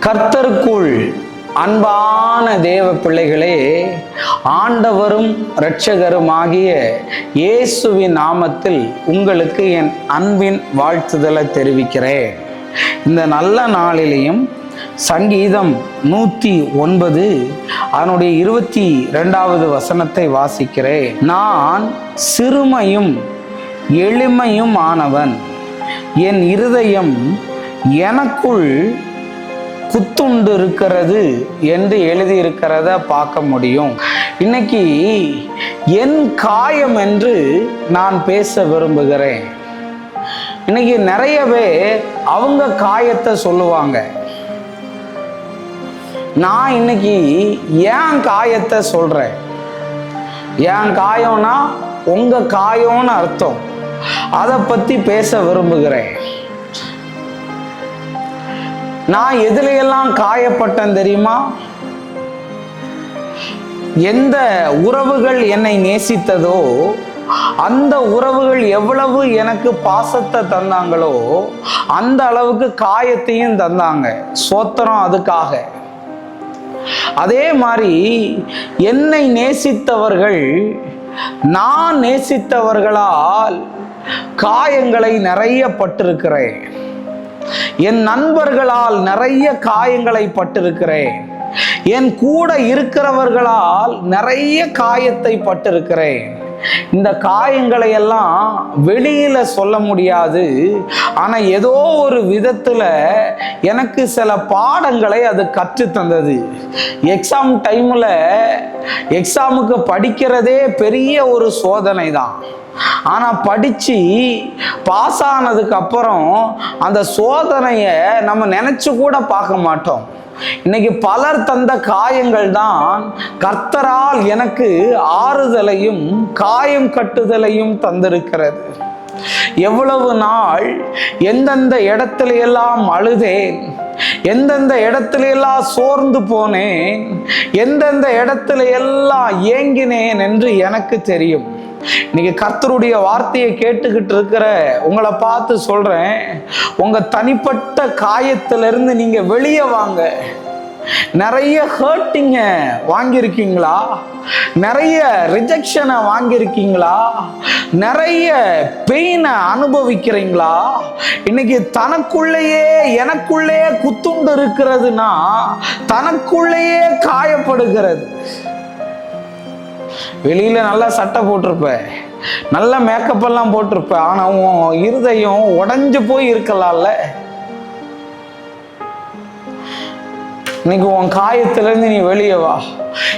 கர்த்தருக்குள் அன்பான தேவ பிள்ளைகளே, ஆண்டவரும் இரட்சகருமாகிய இயேசுவின் நாமத்தில் உங்களுக்கு என் அன்பின் வாழ்த்துதலை தெரிவிக்கிறேன். இந்த நல்ல நாளிலேயும் சங்கீதம் 109 அதனுடைய 22வது வசனத்தை வாசிக்கிறேன். நான் சிறுமையும் எளிமையும் ஆனவன், என் இருதயம் எனக்குள் குத்துண்டு இருக்கிறது என்று எழுதியிருக்கிறத பார்க்க முடியும். இன்னைக்கு என் காயம் என்று நான் பேச விரும்புகிறேன். இன்னைக்கு நிறைய பேர் அவங்க காயத்தை சொல்லுவாங்க. நான் இன்னைக்கு என் காயத்தை சொல்றேன். என் காயம்னா உங்க காயம்னு அர்த்தம். அதை பத்தி பேச விரும்புகிறேன். நான் எதுலையெல்லாம் காயப்பட்டேன் தெரியுமா? எந்த உறவுகள் என்னை நேசித்ததோ அந்த உறவுகள் எவ்வளவு எனக்கு பாசத்தை தந்தாங்களோ அந்த அளவுக்கு காயத்தையும் தந்தாங்க. சோத்திரம் அதுக்காக. அதே மாதிரி என்னை நேசித்தவர்கள் நான் நேசித்தவர்களால் காயங்களை நிறைய பட்டிருக்கிறேன். என் நண்பர்களால் நிறைய காயங்களை பட்டிருக்கிறேன். என் கூட இருக்கிறவர்களால் நிறைய காயத்தை பட்டிருக்கிறேன். இந்த காயங்களை எல்லாம் வெளியில சொல்ல முடியாது. ஆனா ஏதோ ஒரு விதத்துல எனக்கு சில பாடங்களை அது கற்று தந்தது. எக்ஸாம் டைம்ல எக்ஸாமுக்கு படிக்கிறதே பெரிய ஒரு சோதனை தான். ஆனா படிச்சு பாஸ் ஆனதுக்கு அப்புறம் அந்த சோதனைய நம்ம நினைச்சு கூட பார்க்க மாட்டோம். இன்னைக்கு பலர் தந்த காயங்கள் தான் கர்த்தரால் எனக்கு ஆறுதலையும் காயம் கட்டுதலையும் தந்திருக்கிறது. எவ்வளவு நாள் எந்தெந்த இடத்துல எல்லாம் அழுதேன், எந்தெந்த இடத்துல எல்லாம் சோர்ந்து போனேன், எந்தெந்த இடத்துல எல்லாம் ஏங்கினேன் என்று எனக்கு தெரியும். இன்னைக்கு கர்த்தருடைய வார்த்தையை கேட்டுக்கிட்டு இருக்கிற உங்களை பார்த்து சொல்றேன், உங்க தனிப்பட்ட காயத்திலிருந்து நீங்க வெளியே வாங்க. நிறைய ஹர்ட்டிங்க வாங்கியிருக்கீங்களா? நிறைய ரிஜெக்ஷனை வாங்கியிருக்கீங்களா? நிறைய பெயினை அனுபவிக்கிறீங்களா? இன்னைக்கு தனக்குள்ளேயே எனக்குள்ளேயே குத்துண்டு இருக்கிறதுனா தனக்குள்ளேயே காயப்படுகிறது. வெளியில நல்லா சட்டை போட்டிருப்ப, நல்ல மேக்கப் எல்லாம் போட்டிருப்ப, ஆனா உன் இருதயம் உடைஞ்சு போய் இருக்கலாம்ல. இன்னைக்கு உன் காயத்திலிருந்து நீ வெளியே வா.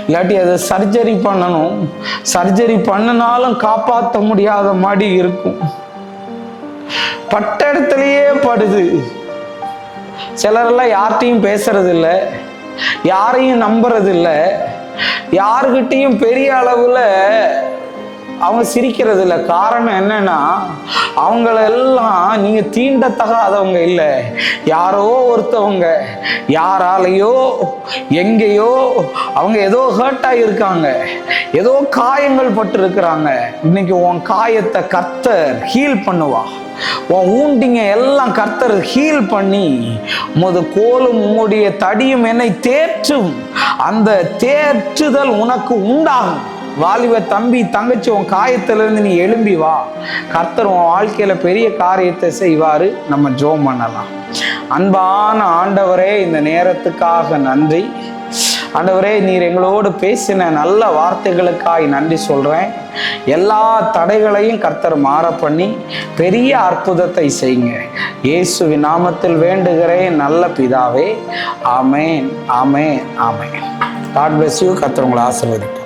இல்லாட்டி அதை சர்ஜரி பண்ணணும். சர்ஜரி பண்ணினாலும் காப்பாற்ற முடியாத மாதிரி இருக்கும். பட்ட இடத்துலயே படுது. சிலரெல்லாம் யார்கிட்டையும் பேசுறது இல்லை, யாரையும் நம்புறது இல்லை, யாருக்கிட்டையும் பெரிய அளவுல அவங்க சிரிக்கிறது இல்லை. காரணம் என்னன்னா அவங்களெல்லாம் நீங்க தீண்டத்தகாதவங்க இல்லை. யாரோ ஒருத்தவங்க யாராலையோ எங்கேயோ அவங்க ஏதோ ஹர்ட் ஆகியிருக்காங்க, ஏதோ காயங்கள் பட்டு இருக்கிறாங்க. இன்னைக்கு உன் காயத்தை கர்த்தர் ஹீல் பண்ணுவா. உன் ஊண்டிங்க எல்லாம் கர்த்தர் ஹீல் பண்ணி கோலும் உம்முடைய தடியும் என்னை தேற்றும். அந்த தேற்றுதல் உனக்கு உண்டாகும். வாலிப தம்பி தங்கச்சி, உன் காயத்திலிருந்து நீ எழும்பி வா. கர்த்தர் உன் வாழ்க்கையில பெரிய காரியத்தை செய்வாரு. நம்ம ஜெபம் பண்ணலாம். அன்பான ஆண்டவரே, இந்த நேரத்துக்காக நன்றி. ஆண்டவரே, நீர் எங்களோடு பேசின நல்ல வார்த்தைகளுக்காய் நன்றி சொல்றேன். எல்லா தடைகளையும் கர்த்தர் மாற பண்ணி பெரிய அற்புதத்தை செய்யுங்க. இயேசுவின் நாமத்தில் வேண்டுகிறேன் நல்ல பிதாவே. ஆமேன், ஆமேன், ஆமேன். God bless you. கர்த்தர் உங்களை ஆசீர்வதிப்பார்.